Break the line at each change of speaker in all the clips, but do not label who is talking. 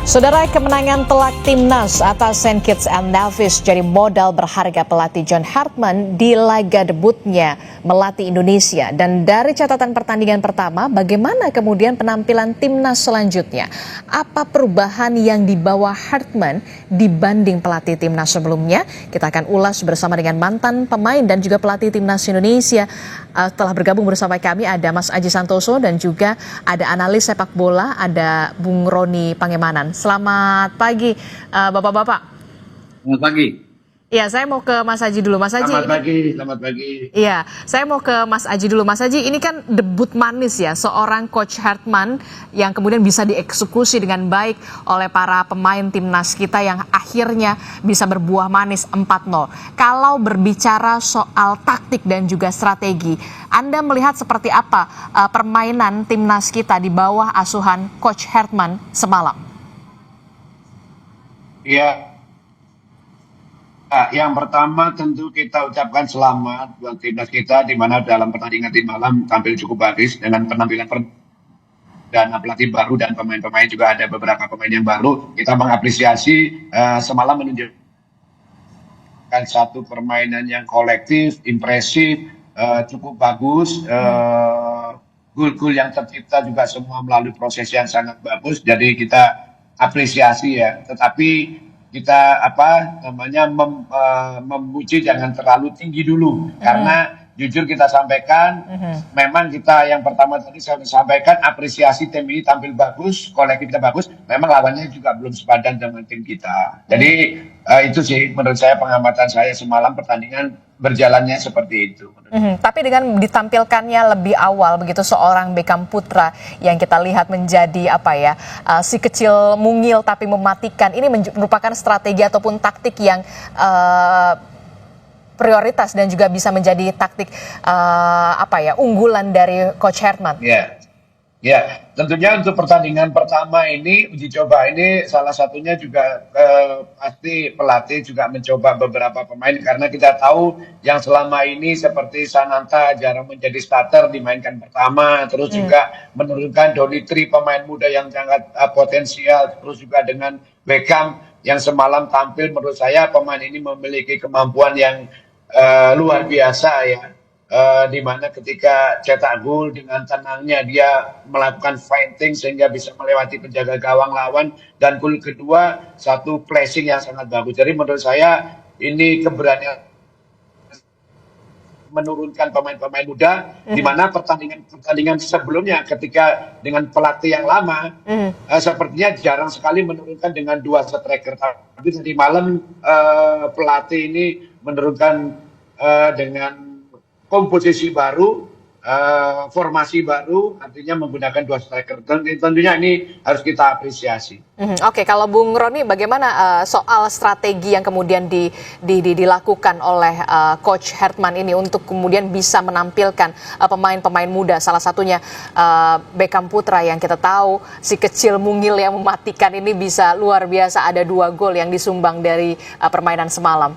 Saudara, kemenangan telak Timnas atas St. Kitts and Nevis jadi modal berharga pelatih John Hartman di laga debutnya melatih Indonesia. Dan dari catatan pertandingan pertama, bagaimana kemudian penampilan Timnas selanjutnya? Apa perubahan yang dibawa Hartman dibanding pelatih Timnas sebelumnya? Kita akan ulas bersama dengan mantan pemain dan juga pelatih Timnas Indonesia. Telah bergabung bersama kami ada Mas Aji Santoso dan juga ada analis sepak bola, ada Bung Roni Pangemanan. Selamat pagi, Bapak-bapak.
Selamat pagi.
Iya, saya mau ke Mas Aji dulu. Mas Aji.
Selamat pagi.
Iya, saya mau ke Mas Aji dulu. Mas Aji, ini kan debut manis ya, seorang Coach Hartman yang kemudian bisa dieksekusi dengan baik oleh para pemain timnas kita yang akhirnya bisa berbuah manis 4-0. Kalau berbicara soal taktik dan juga strategi, Anda melihat seperti apa permainan timnas kita di bawah asuhan Coach Hartman semalam?
Ya, yang pertama tentu kita ucapkan selamat buat timnas kita di mana dalam pertandingan di malam tampil cukup bagus dengan penampilan dan pelatih baru dan pemain-pemain juga ada beberapa pemain yang baru. Kita mengapresiasi semalam menunjukkan satu permainan yang kolektif, impresif, cukup bagus. Gol-gol yang tercipta juga semua melalui proses yang sangat bagus. Jadi kita apresiasi ya, tetapi kita memuji jangan terlalu tinggi dulu karena jujur kita sampaikan memang kita yang pertama tadi saya sampaikan apresiasi tim ini tampil bagus, kolektif kita bagus, memang lawannya juga belum sepadan dengan tim kita. Jadi itu sih menurut saya pengamatan saya semalam pertandingan berjalannya seperti itu.
Tapi dengan ditampilkannya lebih awal begitu seorang Beckham Putra yang kita lihat menjadi si kecil mungil tapi mematikan, ini merupakan strategi ataupun taktik yang prioritas dan juga bisa menjadi taktik unggulan dari Coach Hartman.
Ya, tentunya untuk pertandingan pertama ini uji coba ini salah satunya juga pasti pelatih juga mencoba beberapa pemain karena kita tahu yang selama ini seperti Sananta jarang menjadi starter dimainkan pertama, terus juga menurunkan Donitri pemain muda yang sangat potensial, terus juga dengan Beckham yang semalam tampil menurut saya pemain ini memiliki kemampuan yang luar biasa ya. Di mana ketika cetak gol dengan tenangnya dia melakukan fighting sehingga bisa melewati penjaga gawang lawan, dan gol kedua satu placing yang sangat bagus. Jadi menurut saya ini keberanian menurunkan pemain-pemain muda di mana pertandingan sebelumnya ketika dengan pelatih yang lama sepertinya jarang sekali menurunkan dengan dua striker, tapi tadi malam pelatih ini menurunkan dengan komposisi baru, formasi baru, artinya menggunakan dua striker. Tentunya ini harus kita apresiasi.
Oke, kalau Bung Roni, bagaimana soal strategi yang kemudian dilakukan oleh Coach Hartman ini untuk kemudian bisa menampilkan pemain-pemain muda, salah satunya Beckham Putra yang kita tahu si kecil mungil yang mematikan ini bisa luar biasa, ada 2 gol yang disumbang dari permainan semalam.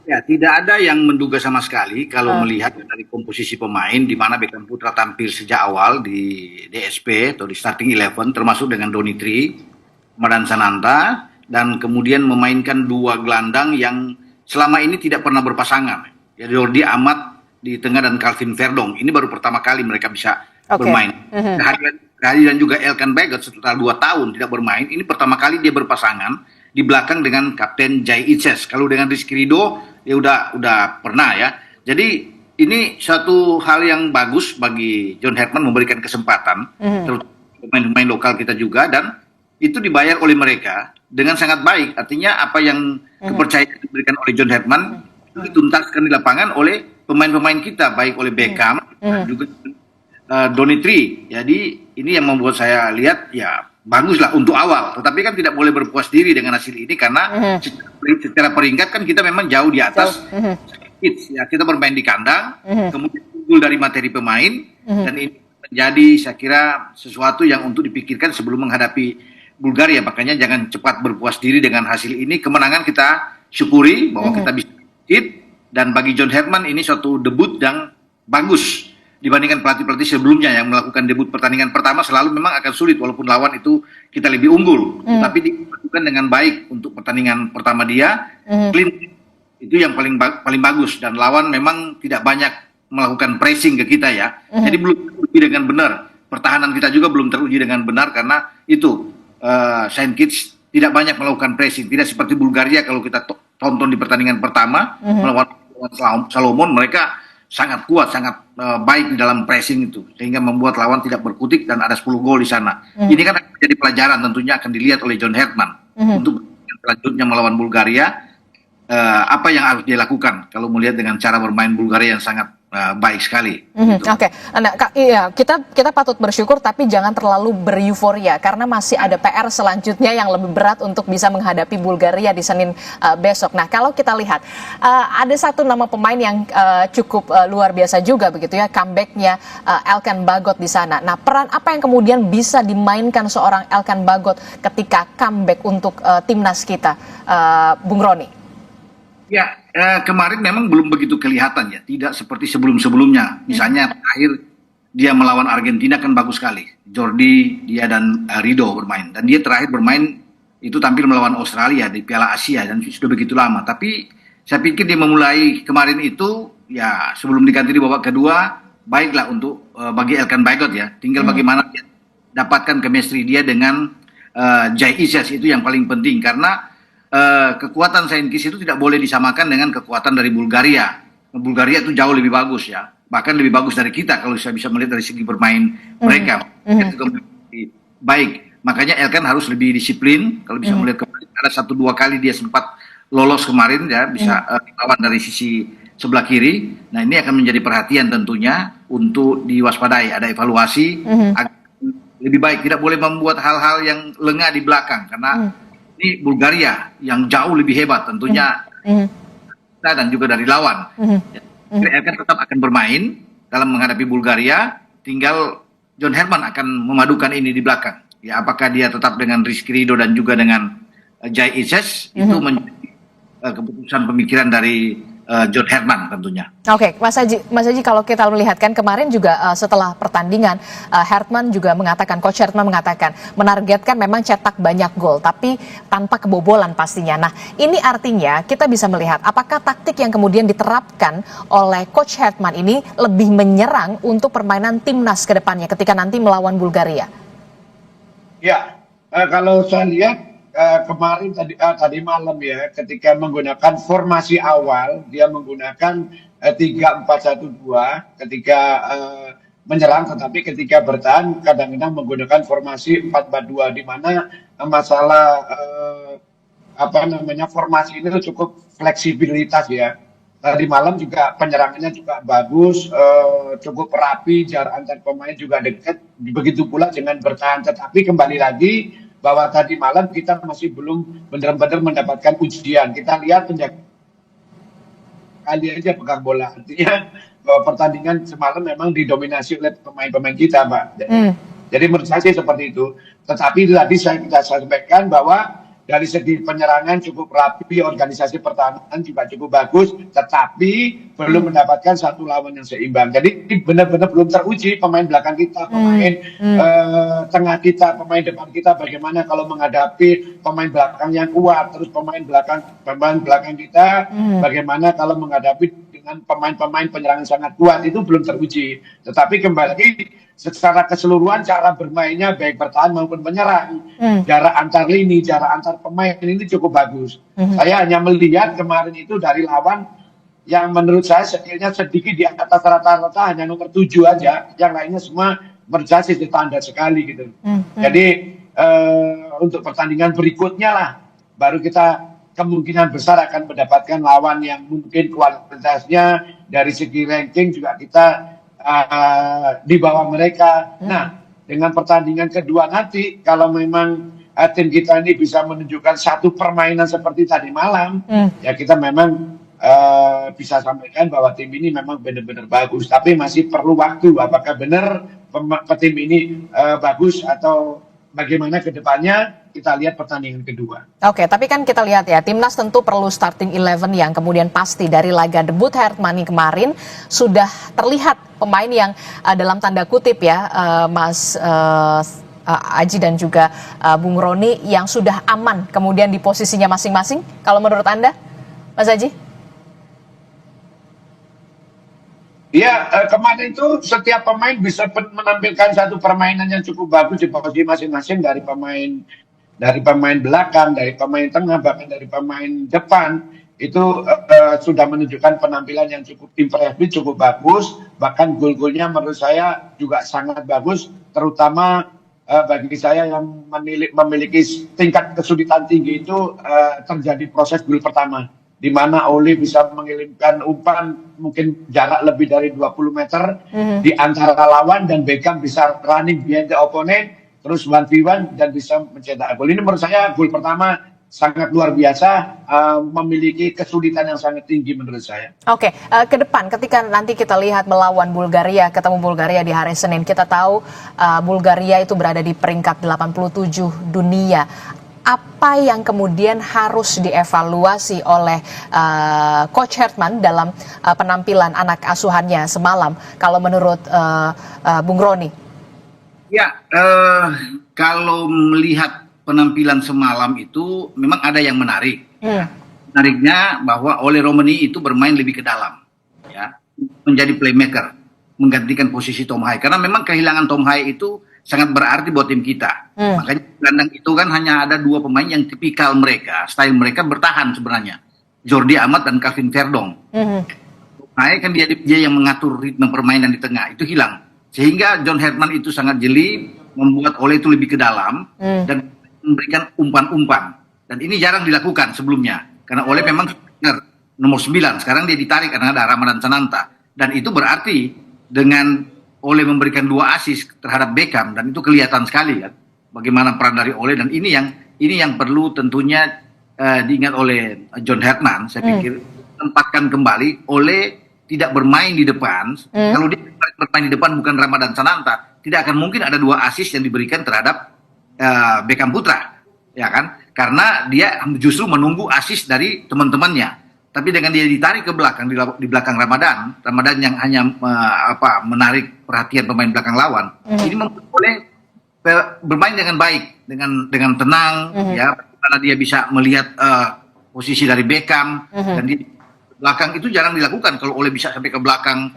Ya, tidak ada yang menduga sama sekali kalau melihat dari komposisi pemain di mana Beckham Putra tampil sejak awal di DSP atau di starting 11 termasuk dengan Donitri, Madan Sananta, dan kemudian memainkan 2 gelandang yang selama ini tidak pernah berpasangan. Ya, Jordi Amat di tengah dan Calvin Verdong. Ini baru pertama kali mereka bisa bermain. Kehadiran juga Elkan Baggott setelah 2 tahun tidak bermain. Ini pertama kali dia berpasangan di belakang dengan Kapten Jai Ices. Kalau dengan Rizky Ridho ya udah pernah ya. Jadi ini satu hal yang bagus bagi John Hartman memberikan kesempatan terutama pemain-pemain lokal kita juga, dan itu dibayar oleh mereka dengan sangat baik. Artinya apa yang kepercayaan diberikan oleh John Hartman itu dituntaskan di lapangan oleh pemain-pemain kita, baik oleh Beckham juga Donitri. Jadi ini yang membuat saya lihat ya baguslah untuk awal, tetapi kan tidak boleh berpuas diri dengan hasil ini karena secara peringkat kan kita memang jauh di atas. Ya, kita bermain di kandang, kemudian unggul dari materi pemain, dan ini menjadi saya kira sesuatu yang untuk dipikirkan sebelum menghadapi Bulgaria. Makanya jangan cepat berpuas diri dengan hasil ini. Kemenangan kita syukuri bahwa kita bisa hit, dan bagi John Hartman ini suatu debut yang bagus. dibandingkan pelatih-pelatih sebelumnya yang melakukan debut pertandingan pertama selalu memang akan sulit walaupun lawan itu kita lebih unggul. Tapi dilakukan dengan baik untuk pertandingan pertama dia, clean itu yang paling bagus dan lawan memang tidak banyak melakukan pressing ke kita ya. Jadi belum teruji dengan benar. Pertahanan kita juga belum teruji dengan benar karena itu Saint Kitts tidak banyak melakukan pressing. Tidak seperti Bulgaria kalau kita tonton di pertandingan pertama melawan Solomon, mereka sangat kuat, sangat baik di dalam pressing itu sehingga membuat lawan tidak berkutik dan ada 10 gol di sana. Ini kan akan jadi pelajaran tentunya akan dilihat oleh John Herdman untuk selanjutnya melawan Bulgaria apa yang harus dia lakukan kalau melihat dengan cara bermain Bulgaria yang sangat baik sekali.
Oke. Nah, iya, kita patut bersyukur tapi jangan terlalu bereuforia karena masih ada PR selanjutnya yang lebih berat untuk bisa menghadapi Bulgaria di Senin besok. Nah, kalau kita lihat ada satu nama pemain yang cukup luar biasa juga begitu ya, comebacknya Elkan Bagot di sana. Nah, peran apa yang kemudian bisa dimainkan seorang Elkan Bagot ketika comeback untuk timnas kita, Bung Roni?
Ya, kemarin memang belum begitu kelihatan ya, tidak seperti sebelum-sebelumnya. Misalnya terakhir dia melawan Argentina kan bagus sekali. Jordi, dia dan Rido bermain. Dan dia terakhir bermain itu tampil melawan Australia di Piala Asia dan sudah begitu lama. Tapi saya pikir dia memulai kemarin itu ya sebelum diganti di babak kedua, baiklah untuk bagi Elkan Bagot ya. Tinggal bagaimana dia dapatkan chemistry dia dengan Jai Isyas itu yang paling penting karena kekuatan Saint Kitts itu tidak boleh disamakan dengan kekuatan dari Bulgaria. Bulgaria itu jauh lebih bagus ya, bahkan lebih bagus dari kita kalau saya bisa melihat dari segi bermain mereka. Baik, makanya Elkan harus lebih disiplin. Kalau bisa melihat kemarin ada 1-2 kali dia sempat lolos kemarin ya, bisa lawan dari sisi sebelah kiri. Nah ini akan menjadi perhatian tentunya untuk diwaspadai. Ada evaluasi agar lebih baik, tidak boleh membuat hal-hal yang lengah di belakang karena ini Bulgaria yang jauh lebih hebat tentunya dan juga dari lawan. Elkan tetap akan bermain dalam menghadapi Bulgaria, tinggal John Herdman akan memadukan ini di belakang. Ya, apakah dia tetap dengan Rizky Ridho dan juga dengan Jai Isyas itu menjadi keputusan pemikiran dari John Herdman tentunya.
Oke, Mas Haji, kalau kita melihat kan kemarin juga setelah pertandingan Herdman juga mengatakan, Coach Herdman mengatakan menargetkan memang cetak banyak gol, tapi tanpa kebobolan pastinya. Nah, ini artinya kita bisa melihat apakah taktik yang kemudian diterapkan oleh Coach Herdman ini lebih menyerang untuk permainan timnas ke depannya ketika nanti melawan Bulgaria.
Ya, kalau saya lihat kemarin tadi malam ya, ketika menggunakan formasi awal, dia menggunakan 3-4-1-2 ketika menyerang, tetapi ketika bertahan kadang-kadang menggunakan formasi 4-4-2, di mana masalah formasi ini cukup fleksibilitas ya. Tadi malam juga penyerangannya juga bagus, cukup rapi, jarak antar pemain juga dekat, begitu pula dengan bertahan. Tetapi kembali lagi bahwa tadi malam kita masih belum benar-benar mendapatkan ujian. Kita lihat kali aja pegang bola. Artinya bahwa pertandingan semalam memang didominasi oleh pemain-pemain kita, Mbak. Jadi menurut saya sih seperti itu. Tetapi tadi saya sampaikan bahwa dari segi penyerangan cukup rapi, organisasi pertahanan juga cukup bagus, tetapi belum mendapatkan satu lawan yang seimbang. Jadi benar-benar belum teruji pemain belakang kita, pemain tengah kita, pemain depan kita, bagaimana kalau menghadapi pemain belakang yang kuat, terus pemain belakang kita, bagaimana kalau menghadapi dengan pemain-pemain penyerangan sangat kuat, itu belum teruji. Tetapi kembali lagi, secara keseluruhan cara bermainnya baik bertahan maupun menyerang, jarak antar lini, jarak antar pemain ini cukup bagus. Saya hanya melihat kemarin itu dari lawan yang menurut saya skillnya sedikit di atas rata-rata, hanya nomor 7 aja, yang lainnya semua berjasa standar sekali gitu. Jadi untuk pertandingan berikutnya lah baru kita kemungkinan besar akan mendapatkan lawan yang mungkin kualitasnya dari segi ranking juga kita di bawah mereka. Nah, dengan pertandingan kedua nanti, kalau memang tim kita ini bisa menunjukkan satu permainan seperti tadi malam, ya kita memang bisa sampaikan bahwa tim ini memang benar-benar bagus. Tapi masih perlu waktu. Apakah benar tim ini bagus atau bagaimana ke depannya? kita lihat pertandingan kedua.
Oke, tapi kan kita lihat ya, Timnas tentu perlu starting 11 yang kemudian pasti dari laga debut Hermanni kemarin sudah terlihat pemain yang dalam tanda kutip ya, Mas Aji dan juga Bung Roni yang sudah aman kemudian di posisinya masing-masing. Kalau menurut Anda, Mas Aji?
Iya, kemarin itu setiap pemain bisa menampilkan satu permainan yang cukup bagus di posisi masing-masing, dari pemain belakang, dari pemain tengah, bahkan dari pemain depan. Itu sudah menunjukkan penampilan yang cukup impresif, cukup bagus. Bahkan gol-golnya menurut saya juga sangat bagus, terutama bagi saya yang memiliki tingkat kesulitan tinggi itu terjadi proses gol pertama, di mana Oli bisa mengirimkan umpan mungkin jarak lebih dari 20 meter di antara lawan, dan Beckham bisa running behind the opponent, terus 1v1 dan bisa mencetak gol. Ini menurut saya gol pertama sangat luar biasa, memiliki kesulitan yang sangat tinggi menurut saya.
Oke, ke depan ketika nanti kita lihat melawan Bulgaria, ketemu Bulgaria di hari Senin, kita tahu Bulgaria itu berada di peringkat 87 dunia. Apa yang kemudian harus dievaluasi oleh Coach Herman dalam penampilan anak asuhannya semalam, kalau menurut Bung Roni?
Ya, kalau melihat penampilan semalam itu memang ada yang menarik. Menariknya bahwa Ole Romani itu bermain lebih ke dalam, ya, menjadi playmaker, menggantikan posisi Tom Hai. Karena memang kehilangan Tom Hai itu sangat berarti buat tim kita. Makanya gelandang itu kan hanya ada dua pemain yang tipikal mereka, style mereka bertahan sebenarnya. Jordi Amat dan Calvin Verdong. Nah, kan dia yang mengatur ritme permainan di tengah, itu hilang. Sehingga John Herman itu sangat jeli, membuat Ole itu lebih ke dalam dan memberikan umpan-umpan. Dan ini jarang dilakukan sebelumnya. Karena Ole memang nomor 9, sekarang dia ditarik karena ada Ramadan Sananta. Dan itu berarti dengan Ole memberikan 2 assist terhadap Beckham, dan itu kelihatan sekali kan bagaimana peran dari Ole, dan ini yang perlu tentunya diingat oleh John Herman. Saya pikir tempatkan kembali Ole tidak bermain di depan. Kalau dia bermain di depan bukan Ramadan Sananta, tidak akan mungkin ada 2 assist yang diberikan terhadap Beckham Putra, ya kan? Karena dia justru menunggu assist dari teman-temannya. Tapi dengan dia ditarik ke belakang, di belakang Ramadan yang hanya menarik perhatian pemain belakang lawan, ini boleh bermain dengan baik, dengan tenang, ya, karena dia bisa melihat posisi dari Beckham, dan di belakang itu jarang dilakukan. Kalau Ole bisa sampai ke belakang,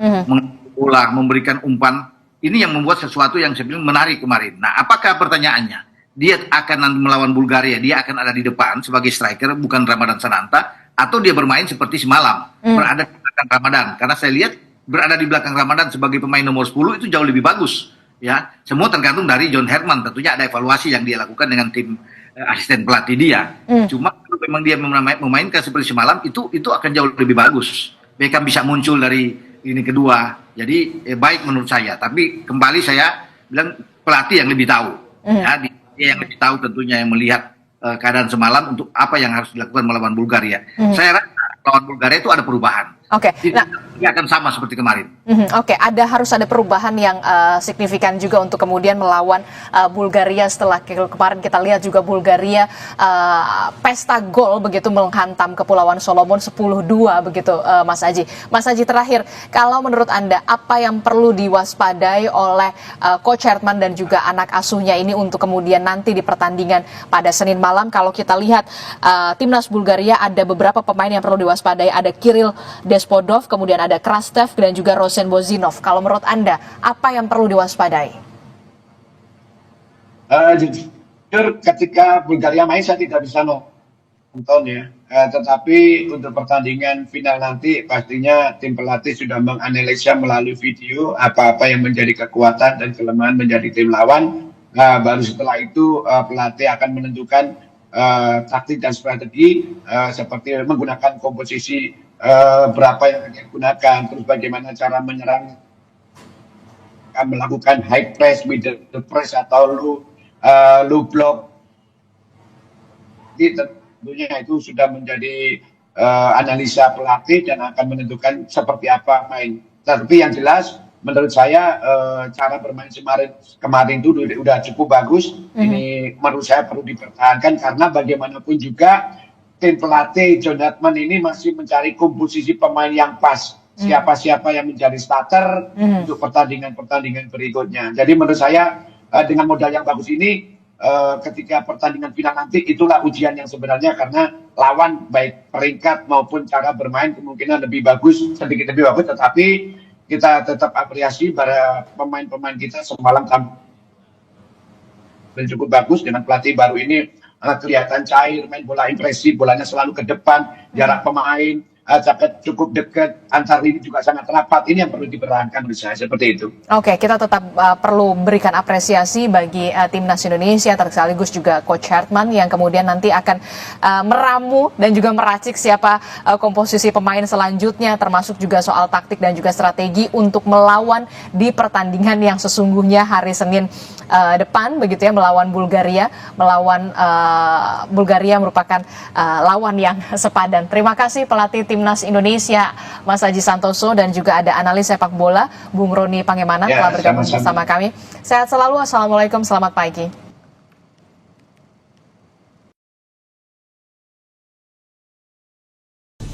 bola, memberikan umpan, ini yang membuat sesuatu yang saya bilang menarik kemarin. Nah, apakah pertanyaannya? Dia akan nanti melawan Bulgaria, dia akan ada di depan sebagai striker, bukan Ramadan Sananta, atau dia bermain seperti semalam, berada di belakang Ramadan. Karena saya lihat berada di belakang Ramadan sebagai pemain nomor 10 itu jauh lebih bagus. Ya, semua tergantung dari John Herman. Tentunya ada evaluasi yang dia lakukan dengan tim asisten pelatih dia. Cuma kalau memang dia memainkan seperti semalam, itu akan jauh lebih bagus. Beckham bisa muncul dari ini kedua. Jadi baik menurut saya. Tapi kembali saya bilang pelatih yang lebih tahu. Ya, dia yang lebih tahu tentunya, yang melihat keadaan semalam untuk apa yang harus dilakukan melawan Bulgaria. Saya rasa lawan Bulgaria itu ada perubahan.
Oke,
dia akan sama seperti kemarin.
Oke, harus ada perubahan yang signifikan juga untuk kemudian melawan Bulgaria. Setelah kemarin kita lihat juga Bulgaria pesta gol begitu menghantam Kepulauan Solomon 10-2 begitu, Mas Aji. Mas Aji, terakhir, kalau menurut Anda apa yang perlu diwaspadai oleh Coach Herman dan juga anak asuhnya ini untuk kemudian nanti di pertandingan pada Senin malam? Kalau kita lihat timnas Bulgaria ada beberapa pemain yang perlu diwaspadai, ada Kirill Despodov, kemudian ada Krastev dan juga Rosen Bozinov. Kalau menurut Anda, apa yang perlu diwaspadai?
Jujur, ketika Bulgaria main saya tidak bisa nonton ya. Tetapi untuk pertandingan final nanti pastinya tim pelatih sudah menganalisa melalui video apa-apa yang menjadi kekuatan dan kelemahan menjadi tim lawan. Baru setelah itu pelatih akan menentukan taktik dan strategi, seperti menggunakan komposisi berapa yang akan digunakan, terus bagaimana cara menyerang, melakukan high press, middle press atau low block. Jadi tentunya itu sudah menjadi analisa pelatih dan akan menentukan seperti apa main. Tapi yang jelas menurut saya cara bermain kemarin itu udah cukup bagus. Ini menurut saya perlu dipertahankan karena bagaimanapun juga tim pelatih John Hartman ini masih mencari komposisi pemain yang pas. Siapa-siapa yang menjadi starter untuk pertandingan-pertandingan berikutnya. Jadi menurut saya dengan modal yang bagus ini ketika pertandingan final nanti itulah ujian yang sebenarnya karena lawan baik peringkat maupun cara bermain kemungkinan lebih bagus, sedikit lebih bagus, tetapi kita tetap apresiasi pada pemain-pemain kita semalam tampil cukup bagus dengan pelatih baru ini kelihatan cair, main bola impresif, bolanya selalu ke depan, jarak pemain cukup dekat, antar ini juga sangat rapat. Ini yang perlu dipertahankan menurut saya seperti itu.
Oke, kita tetap perlu berikan apresiasi bagi timnas Indonesia, sekaligus juga Coach Hartman yang kemudian nanti akan meramu dan juga meracik siapa komposisi pemain selanjutnya, termasuk juga soal taktik dan juga strategi untuk melawan di pertandingan yang sesungguhnya hari Senin depan, begitu ya, melawan Bulgaria. Bulgaria merupakan lawan yang sepadan. Terima kasih pelatih timnas Indonesia Mas Aji Santoso dan juga ada analis sepak bola Bung Roni Pangemanan telah bergabung bersama kami. Sehat selalu, assalamualaikum, selamat pagi.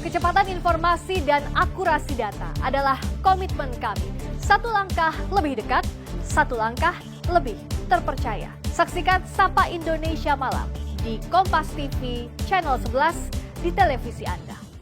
Kecepatan informasi dan akurasi data adalah komitmen kami. Satu langkah lebih dekat, satu langkah lebih terpercaya. Saksikan Sapa Indonesia Malam di Kompas TV Channel 11 di televisi Anda.